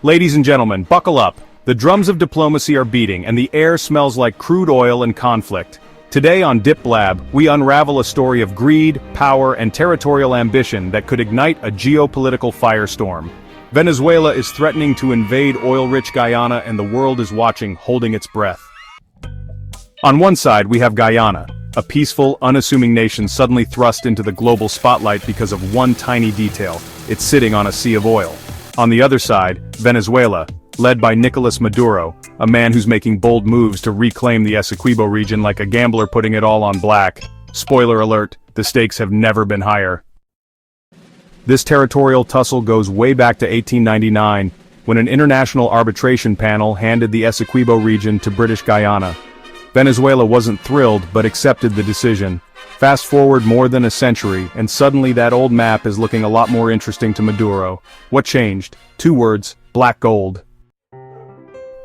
Ladies and gentlemen, buckle up. The drums of diplomacy are beating and the air smells like crude oil and conflict. Today on DipBlab, we unravel a story of greed, power, and territorial ambition that could ignite a geopolitical firestorm. Venezuela is threatening to invade oil-rich Guyana and the world is watching, holding its breath. On one side, we have Guyana, a peaceful, unassuming nation suddenly thrust into the global spotlight because of one tiny detail: it's sitting on a sea of oil. On the other side, Venezuela, led by Nicolas Maduro, a man who's making bold moves to reclaim the Essequibo region like a gambler putting it all on black. Spoiler alert, the stakes have never been higher. This territorial tussle goes way back to 1899, when an international arbitration panel handed the Essequibo region to British Guyana. Venezuela wasn't thrilled but accepted the decision. Fast forward more than a century, and suddenly that old map is looking a lot more interesting to Maduro. What changed? 2 words: black gold.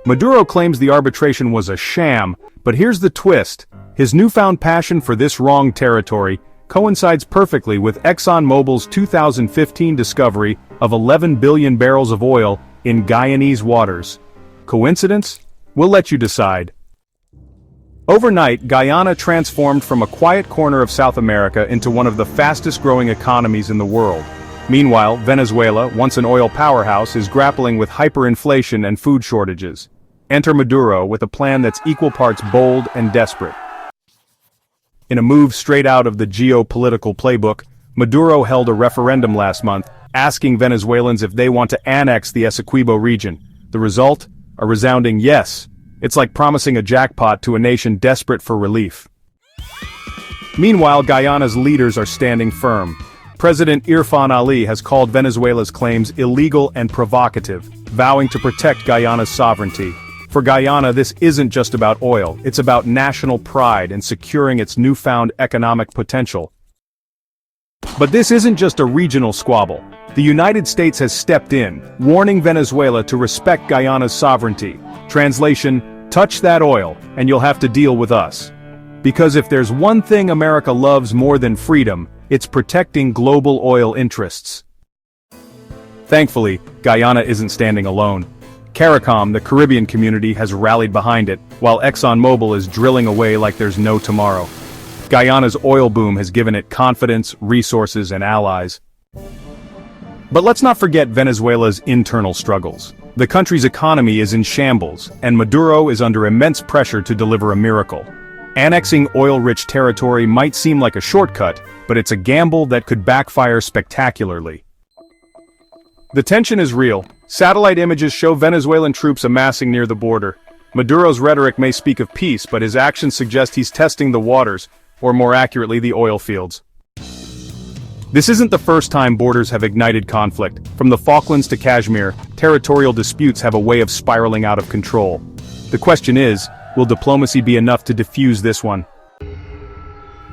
Maduro claims the arbitration was a sham, but here's the twist. His newfound passion for this wrong territory coincides perfectly with ExxonMobil's 2015 discovery of 11 billion barrels of oil in Guyanese waters. Coincidence? We'll let you decide. Overnight, Guyana transformed from a quiet corner of South America into one of the fastest-growing economies in the world. Meanwhile, Venezuela, once an oil powerhouse, is grappling with hyperinflation and food shortages. Enter Maduro with a plan that's equal parts bold and desperate. In a move straight out of the geopolitical playbook, Maduro held a referendum last month, asking Venezuelans if they want to annex the Essequibo region. The result? A resounding yes. It's like promising a jackpot to a nation desperate for relief. Meanwhile, Guyana's leaders are standing firm. President Irfan Ali has called Venezuela's claims illegal and provocative, vowing to protect Guyana's sovereignty. For Guyana, this isn't just about oil, it's about national pride and securing its newfound economic potential. But this isn't just a regional squabble. The United States has stepped in, warning Venezuela to respect Guyana's sovereignty. Translation: touch that oil, and you'll have to deal with us. Because if there's one thing America loves more than freedom, it's protecting global oil interests. Thankfully, Guyana isn't standing alone. CARICOM, the Caribbean community, has rallied behind it, while ExxonMobil is drilling away like there's no tomorrow. Guyana's oil boom has given it confidence, resources, and allies. But let's not forget Venezuela's internal struggles. The country's economy is in shambles, and Maduro is under immense pressure to deliver a miracle. Annexing oil-rich territory might seem like a shortcut, but it's a gamble that could backfire spectacularly. The tension is real. Satellite images show Venezuelan troops amassing near the border. Maduro's rhetoric may speak of peace, but his actions suggest he's testing the waters, or more accurately, the oil fields. This isn't the first time borders have ignited conflict. From the Falklands to Kashmir, territorial disputes have a way of spiraling out of control. The question is, will diplomacy be enough to defuse this one?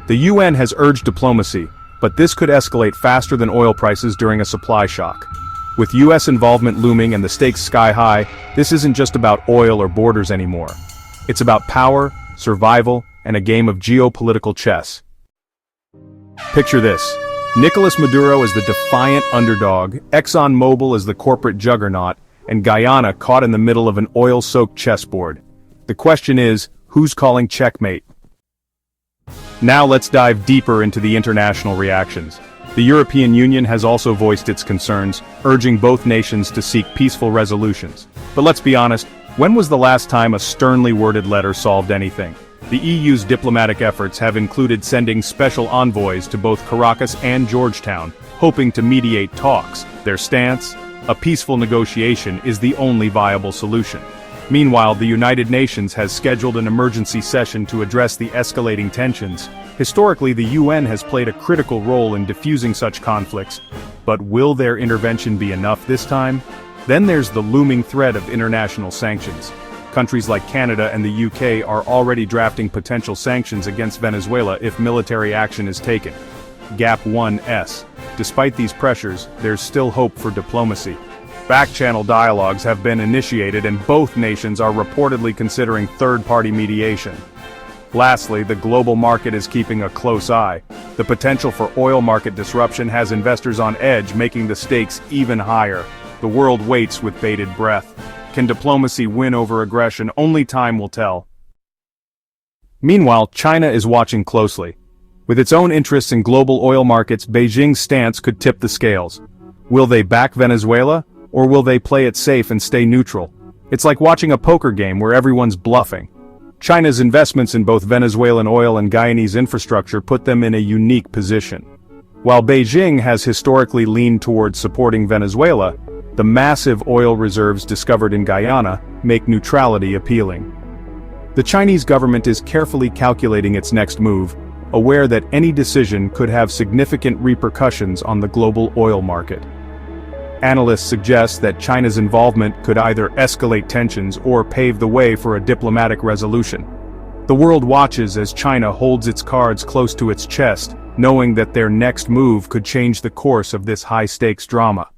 The UN has urged diplomacy, but this could escalate faster than oil prices during a supply shock. With US involvement looming and the stakes sky high, this isn't just about oil or borders anymore. It's about power, survival, and a game of geopolitical chess. Picture this. Nicolas Maduro is the defiant underdog, ExxonMobil is the corporate juggernaut, and Guyana caught in the middle of an oil-soaked chessboard. The question is, who's calling checkmate? Now let's dive deeper into the international reactions. The European Union has also voiced its concerns, urging both nations to seek peaceful resolutions. But let's be honest, when was the last time a sternly worded letter solved anything? The EU's diplomatic efforts have included sending special envoys to both Caracas and Georgetown, hoping to mediate talks. Their stance? A peaceful negotiation is the only viable solution. Meanwhile, the United Nations has scheduled an emergency session to address the escalating tensions. Historically, the UN has played a critical role in diffusing such conflicts, but will their intervention be enough this time? Then there's the looming threat of international sanctions. Countries like Canada and the UK are already drafting potential sanctions against Venezuela if military action is taken. Gap 1S. Despite these pressures, there's still hope for diplomacy. Back-channel dialogues have been initiated and both nations are reportedly considering third-party mediation. Lastly, the global market is keeping a close eye. The potential for oil market disruption has investors on edge, making the stakes even higher. The world waits with bated breath. Can diplomacy win over aggression? Only time will tell. Meanwhile, China is watching closely. With its own interests in global oil markets, Beijing's stance could tip the scales. Will they back Venezuela, or will they play it safe and stay neutral? It's like watching a poker game where everyone's bluffing. China's investments in both Venezuelan oil and Guyanese infrastructure put them in a unique position. While Beijing has historically leaned towards supporting Venezuela, the massive oil reserves discovered in Guyana make neutrality appealing. The Chinese government is carefully calculating its next move, aware that any decision could have significant repercussions on the global oil market. Analysts suggest that China's involvement could either escalate tensions or pave the way for a diplomatic resolution. The world watches as China holds its cards close to its chest, knowing that their next move could change the course of this high-stakes drama.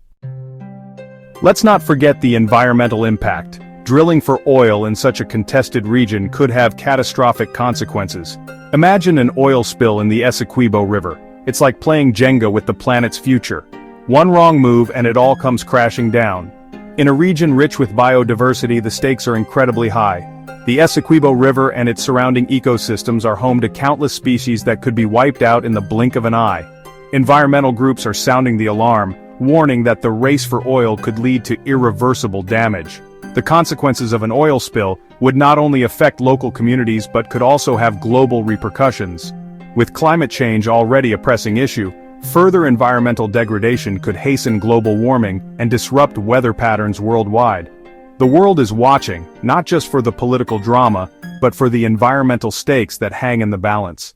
Let's not forget the environmental impact. Drilling for oil in such a contested region could have catastrophic consequences. Imagine an oil spill in the Essequibo River. It's like playing Jenga with the planet's future. One wrong move and it all comes crashing down. In a region rich with biodiversity, the stakes are incredibly high. The Essequibo River and its surrounding ecosystems are home to countless species that could be wiped out in the blink of an eye. Environmental groups are sounding the alarm, warning that the race for oil could lead to irreversible damage. The consequences of an oil spill would not only affect local communities but could also have global repercussions. With climate change already a pressing issue, further environmental degradation could hasten global warming and disrupt weather patterns worldwide. The world is watching, not just for the political drama, but for the environmental stakes that hang in the balance.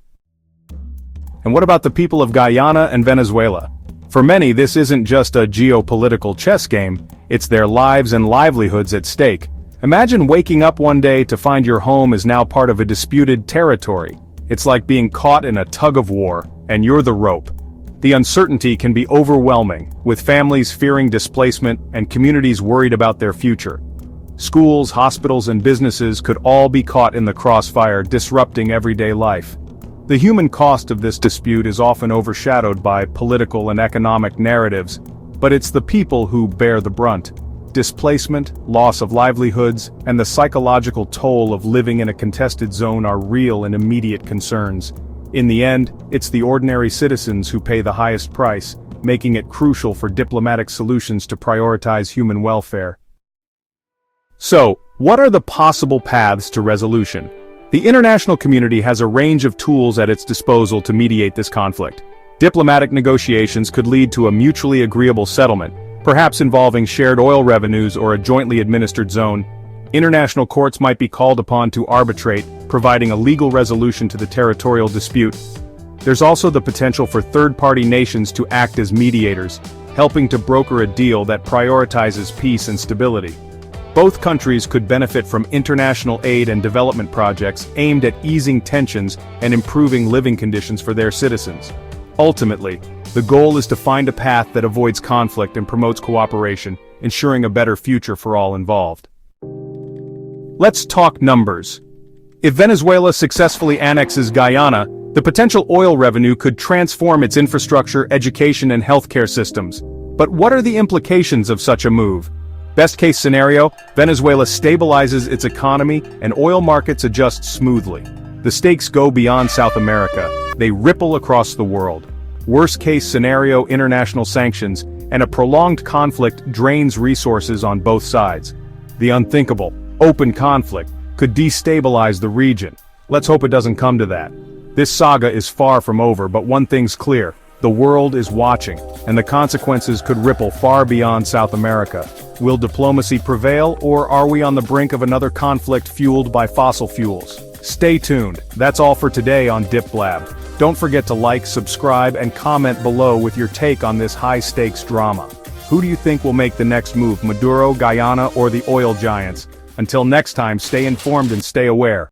And what about the people of Guyana and Venezuela? For many, this isn't just a geopolitical chess game, it's their lives and livelihoods at stake. Imagine waking up one day to find your home is now part of a disputed territory. It's like being caught in a tug-of-war, and you're the rope. The uncertainty can be overwhelming, with families fearing displacement and communities worried about their future. Schools, hospitals, and businesses could all be caught in the crossfire, disrupting everyday life. The human cost of this dispute is often overshadowed by political and economic narratives, but it's the people who bear the brunt. Displacement, loss of livelihoods, and the psychological toll of living in a contested zone are real and immediate concerns. In the end, it's the ordinary citizens who pay the highest price, making it crucial for diplomatic solutions to prioritize human welfare. So, what are the possible paths to resolution? The international community has a range of tools at its disposal to mediate this conflict. Diplomatic negotiations could lead to a mutually agreeable settlement, perhaps involving shared oil revenues or a jointly administered zone. International courts might be called upon to arbitrate, providing a legal resolution to the territorial dispute. There's also the potential for third-party nations to act as mediators, helping to broker a deal that prioritizes peace and stability. Both countries could benefit from international aid and development projects aimed at easing tensions and improving living conditions for their citizens. Ultimately, the goal is to find a path that avoids conflict and promotes cooperation, ensuring a better future for all involved. Let's talk numbers. If Venezuela successfully annexes Guyana, the potential oil revenue could transform its infrastructure, education, and healthcare systems. But what are the implications of such a move? Best-case scenario, Venezuela stabilizes its economy and oil markets adjust smoothly. The stakes go beyond South America, they ripple across the world. Worst-case scenario, international sanctions, and a prolonged conflict drains resources on both sides. The unthinkable, open conflict, could destabilize the region. Let's hope it doesn't come to that. This saga is far from over, but one thing's clear. The world is watching, and the consequences could ripple far beyond South America. Will diplomacy prevail, or are we on the brink of another conflict fueled by fossil fuels? Stay tuned. That's all for today on DipBlab. Don't forget to like, subscribe, and comment below with your take on this high-stakes drama. Who do you think will make the next move, Maduro, Guyana, or the oil giants? Until next time, stay informed and stay aware.